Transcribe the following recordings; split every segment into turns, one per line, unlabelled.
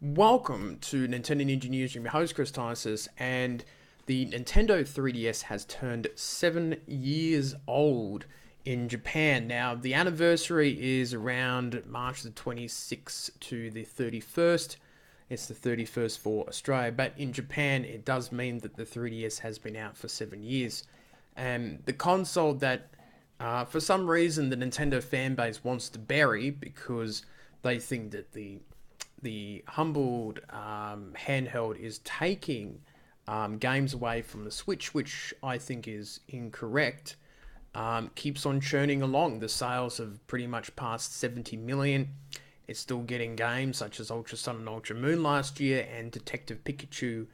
Welcome to Nintendo Ninja News. I'm your host, Chris Tysis, and the Nintendo 3DS has turned 7 years old in Japan. Now, the anniversary is around March the 26th to the 31st. It's the 31st for Australia, but in Japan, it does mean that the 3DS has been out for 7 years. And the console that, for some reason, the Nintendo fanbase wants to bury because they think that the humbled handheld is taking games away from the Switch, which I think is incorrect. Keeps on churning along. The sales have pretty much passed 70 million. It's still getting games such as Ultra Sun and Ultra Moon last year, and Detective Pikachu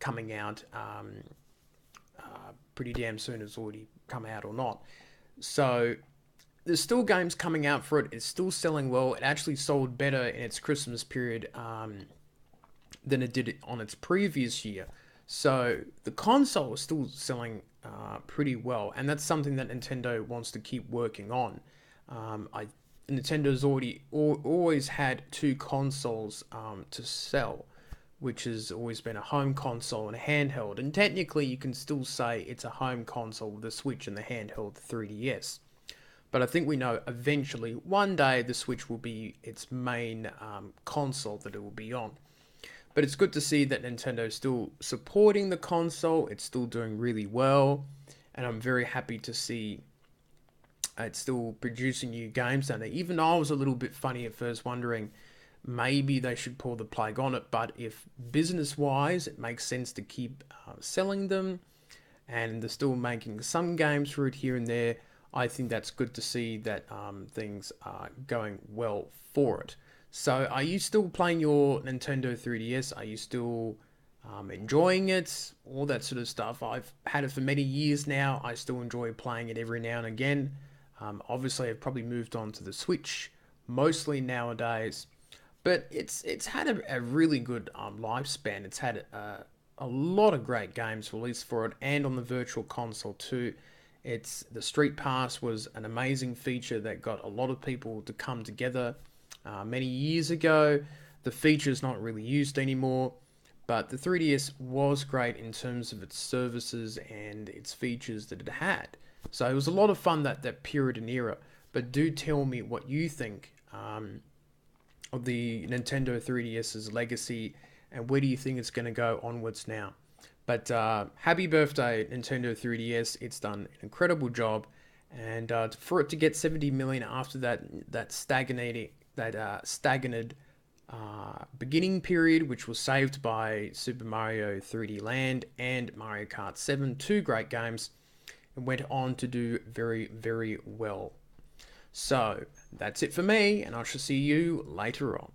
coming out pretty damn soon. It's already come out or not. So there's still games coming out for it. It's still selling well. It actually sold better in its Christmas period than it did on its previous year. So the console is still selling pretty well, and that's something that Nintendo wants to keep working on. I Nintendo's always had two consoles to sell, which has always been a home console and a handheld. And technically, you can still say it's a home console with the Switch and the handheld 3DS. But I think we know eventually, one day, the Switch will be its main console that it will be on. But it's good to see that Nintendo is still supporting the console. It's still doing really well. And I'm very happy to see it's still producing new games down there. Even though I was a little bit funny at first, wondering maybe they should pull the plug on it. But if business-wise, it makes sense to keep selling them, and they're still making some games for it here and there, I think that's good to see that things are going well for it. So, are you still playing your Nintendo 3DS? Are you still enjoying it? All that sort of stuff. I've had it for many years now. I still enjoy playing it every now and again. Obviously, I've probably moved on to the Switch mostly nowadays, but it's had a really good lifespan. It's had a lot of great games released for it, and on the Virtual Console too. It's the Street Pass was an amazing feature that got a lot of people to come together many years ago. The feature is not really used anymore, but the 3DS was great in terms of its services and its features that it had. So it was a lot of fun that period and era. But do tell me what you think of the Nintendo 3DS's legacy, and where do you think it's going to go onwards now? But happy birthday, Nintendo 3DS. It's done an incredible job, and for it to get 70 million after that stagnant beginning period, which was saved by Super Mario 3D Land and Mario Kart 7, two great games, and went on to do very, very well. So that's it for me, and I shall see you later on.